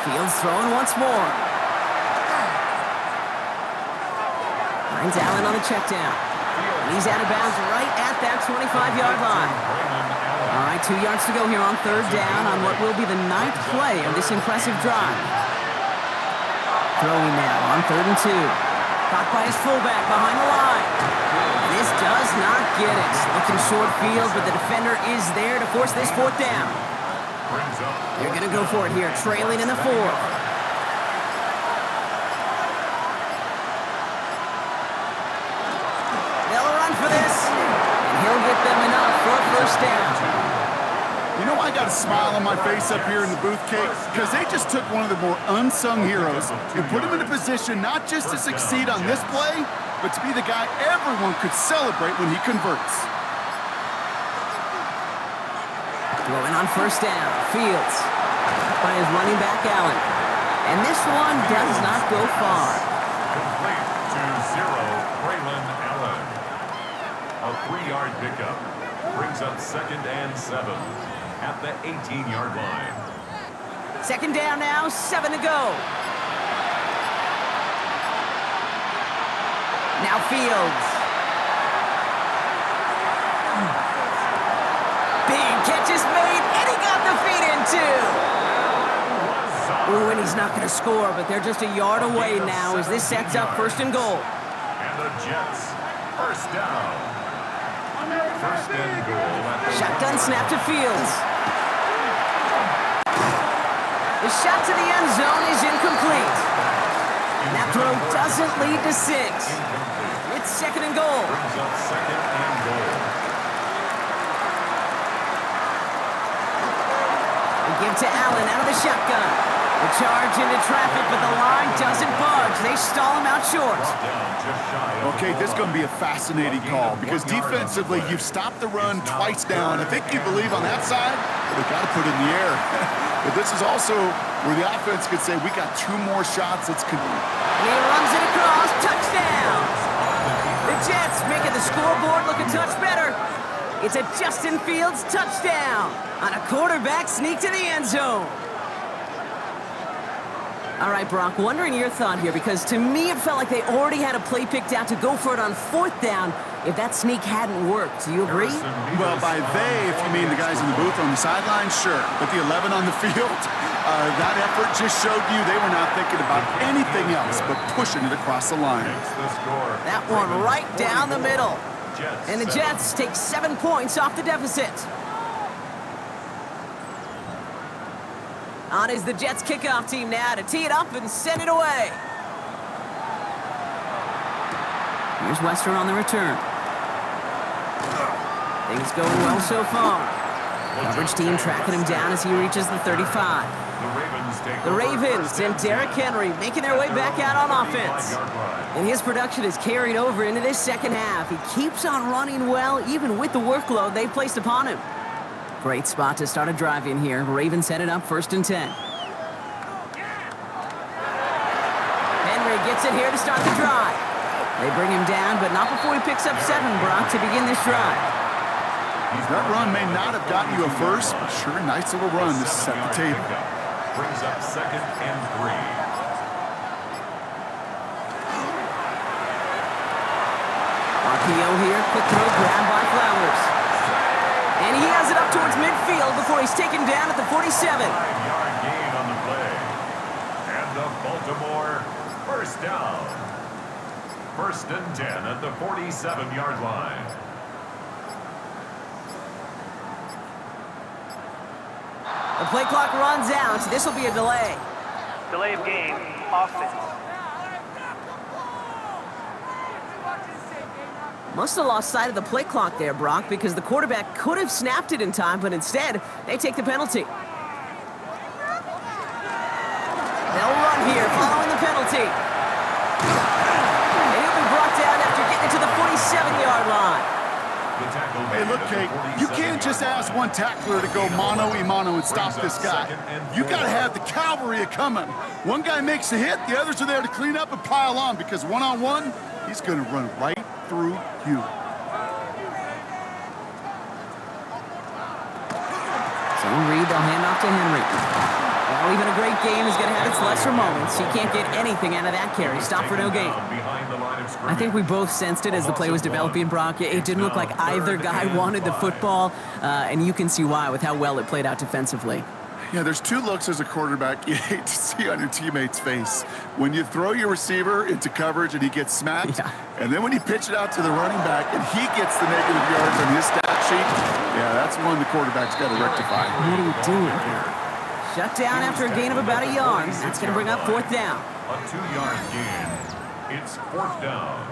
Fields throwing once more. Finds Allen on the check down. And he's out of bounds right at that 25-yard line. All right, 2 yards to go here on 3rd down on what will be the 9th play of this impressive drive. Throwing now on 3rd and 2. Caught by his fullback behind the line. And this does not get it. Looking short field, but the defender is there to force this 4th down. They're going to go for it here, trailing in the 4th. They'll run for this, and he'll get them enough for a 1st down. You know, I got a smile on my face up here in the booth, Kate, because they just took one of the more unsung heroes and put him in a position not just to succeed on this play, but to be the guy everyone could celebrate when he converts. Throwing on 1st down, Fields by his running back Allen. And this one does not go far. Complete to 0, Braylon Allen. A 3-yard pickup brings up 2nd and 7 at the 18-yard line. Second down now, 7 to go. Now Fields. Big catch is made, and he got the feet in too. Ooh, and he's not going to score, but they're just a yard away now as this sets up first and goal. And the Jets, first down. First and goal. Shotgun snap to Fields. The shot to the end zone is incomplete. And that throw doesn't lead to 6. It's second and goal. Brings up second and goal. They give to Allen out of the shotgun. The charge into traffic, but the line doesn't budge. They stall him out short. Okay, this is going to be a fascinating call because defensively, you've stopped the run twice down. I think you believe on that side, but they've got to put it in the air. But this is also where the offense could say, we got 2 more shots. Let's continue. And he runs it across. Touchdown. The Jets making the scoreboard look a touch better. It's a Justin Fields touchdown on a quarterback sneak to the end zone. All right, Brock, wondering your thought here, because to me it felt like they already had a play picked out to go for it on 4th down if that sneak hadn't worked. Do you agree? Well, by they, if you mean the guys in the booth on the sideline, sure. But the 11 on the field, that effort just showed you they were not thinking about anything else but pushing it across the line. That one right down the middle. And the Jets take 7 points off the deficit. On is the Jets kickoff team now to tee it up and send it away. Here's Western on the return. Things going well so far. Coverage team tracking him down as he reaches the 35. The Ravens and Derrick Henry making their way back out on offense. And his production is carried over into this second half. He keeps on running well, even with the workload they've placed upon him. Great spot to start a drive in here. Ravens headed up first and 10. Henry gets it here to start the drive. They bring him down, but not before he picks up 7, Brock, to begin this drive. That run may not have gotten you a first, but sure, nice little run to set the table. Brings up second and 3. RPO here, quick throw grab by Flowers. And he has it up towards midfield before he's taken down at the 47. 5-yard gain on the play. And the Baltimore first down. First and 10 at the 47-yard line. The play clock runs out. This will be a delay. Delay of game, offense. Must have lost sight of the play clock there, Brock, because the quarterback could have snapped it in time, but instead, they take the penalty. They'll run here following the penalty. And he'll be brought down after getting it to the 47-yard line. Hey, look, Kate, you can't just ask one tackler to go mano-a-mano and stop this guy. You got to have the cavalry coming. One guy makes a hit, the others are there to clean up and pile on, because one-on-one, he's going to run right through you. Zone read, they'll hand off to Henry. Well, even a great game is going to have its lesser moments. He can't get anything out of that carry. Stop for no gain. I think we both sensed it as the play was developing, Brock. It didn't look like either guy wanted the football, and you can see why with how well it played out defensively. Yeah, there's 2 looks as a quarterback you hate to see on your teammate's face. When you throw your receiver into coverage and he gets smacked, and then when you pitch it out to the running back and he gets the negative yards on his stat sheet, yeah, that's one the quarterback's got to rectify. What are you doing here? Shut down after a gain of about a yard. That's going to bring up 4th down. A 2-yard gain. It's 4th down.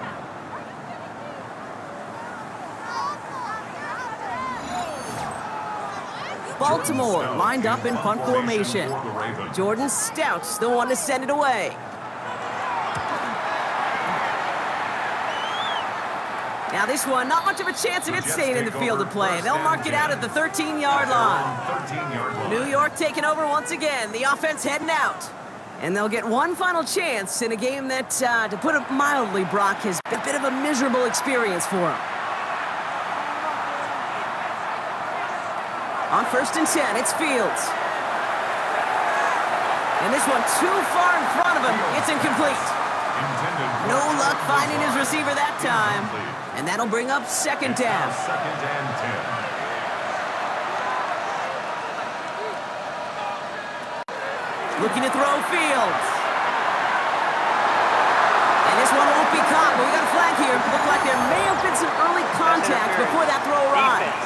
Baltimore lined up in punt formation. Jordan Stout's the one to send it away. Now this one, not much of a chance of it staying in the field of play. They'll mark it out at the 13-yard line. New York taking over once again. The offense heading out. And they'll get one final chance in a game that, to put it mildly, Brock, has been a bit of a miserable experience for them. On first and 10, it's Fields. And this one too far in front of him. It's incomplete. No luck finding his receiver that time. And that'll bring up second down. Second and 10. Looking to throw Fields. And this one won't be caught, but we got a flag here. Looked like there may have been some early contact before that throw arrived.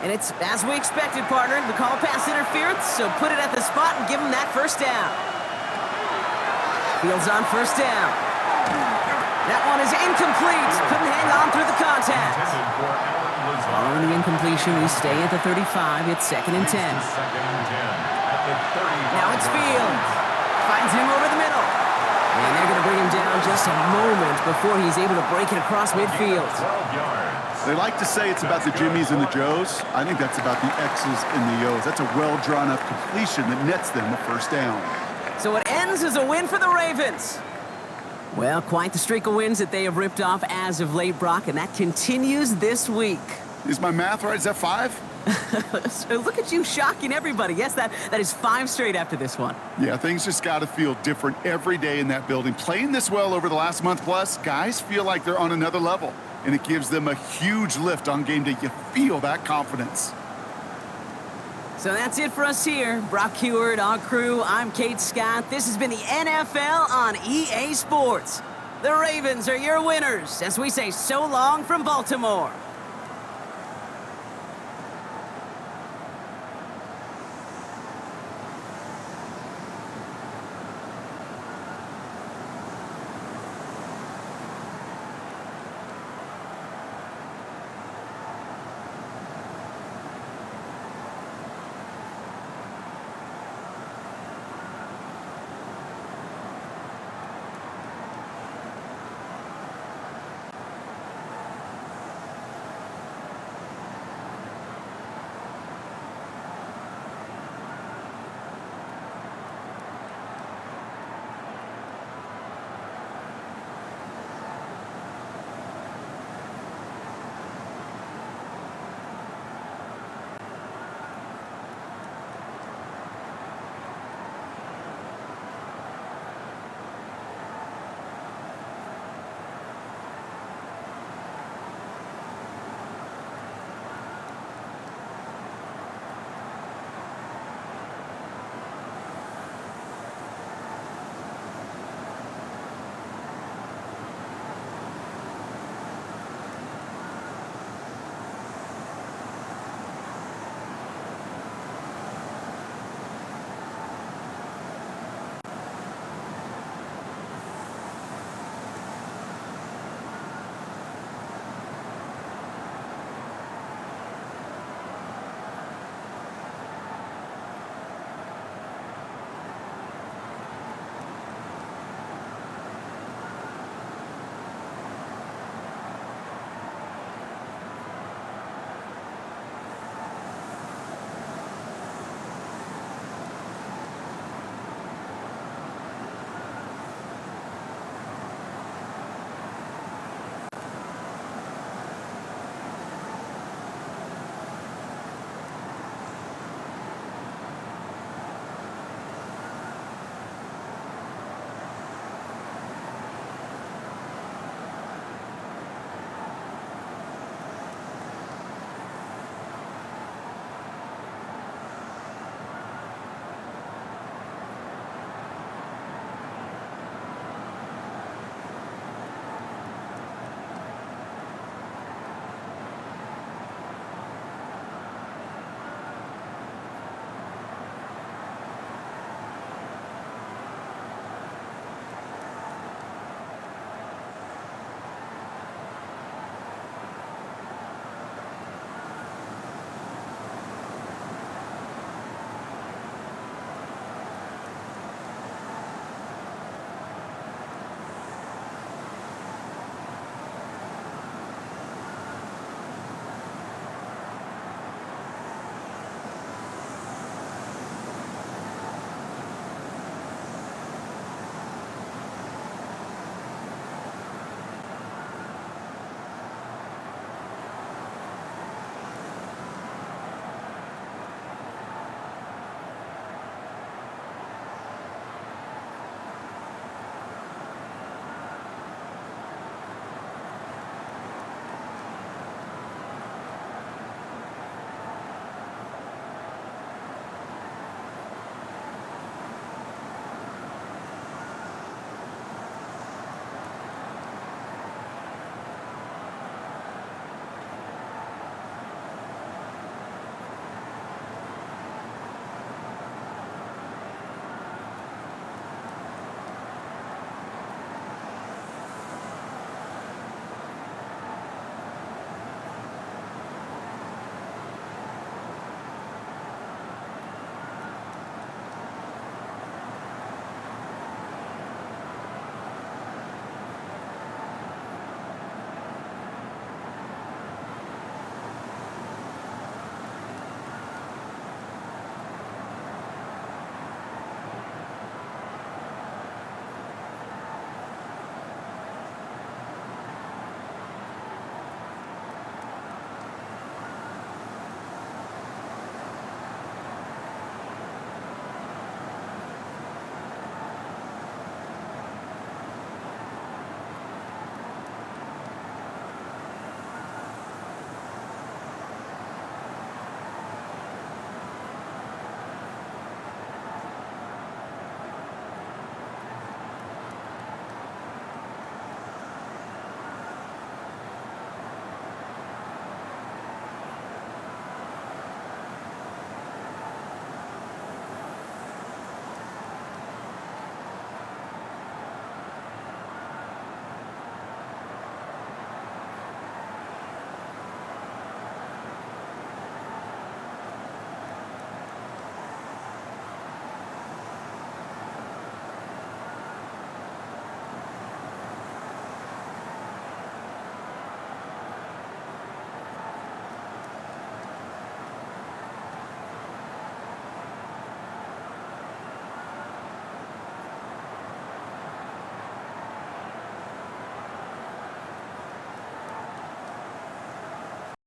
And it's as we expected, partner. The call pass interference, so put it at the spot and give him that first down. Fields on first down. That one is incomplete. Couldn't hang on through the contact. Following the incompletion, we stay at the 35. It's second and 10. Now it's Fields. Finds him over the middle. And they're going to bring him down just a moment before he's able to break it across midfield. 12 yards. They like to say it's about the Jimmies and the Joes. I think that's about the X's and the O's. That's a well-drawn-up completion that nets them the first down. So it ends as a win for the Ravens. Well, quite the streak of wins that they have ripped off as of late, Brock, and that continues this week. Is my math right? Is that 5? So look at you shocking everybody. Yes, that is 5 straight after this one. Yeah, things just got to feel different every day in that building. Playing this well over the last month plus, guys feel like they're on another level. And it gives them a huge lift on game day. You feel that confidence. So that's it for us here. Brock Heward, our crew, I'm Kate Scott. This has been the NFL on EA Sports. The Ravens are your winners as we say so long from Baltimore.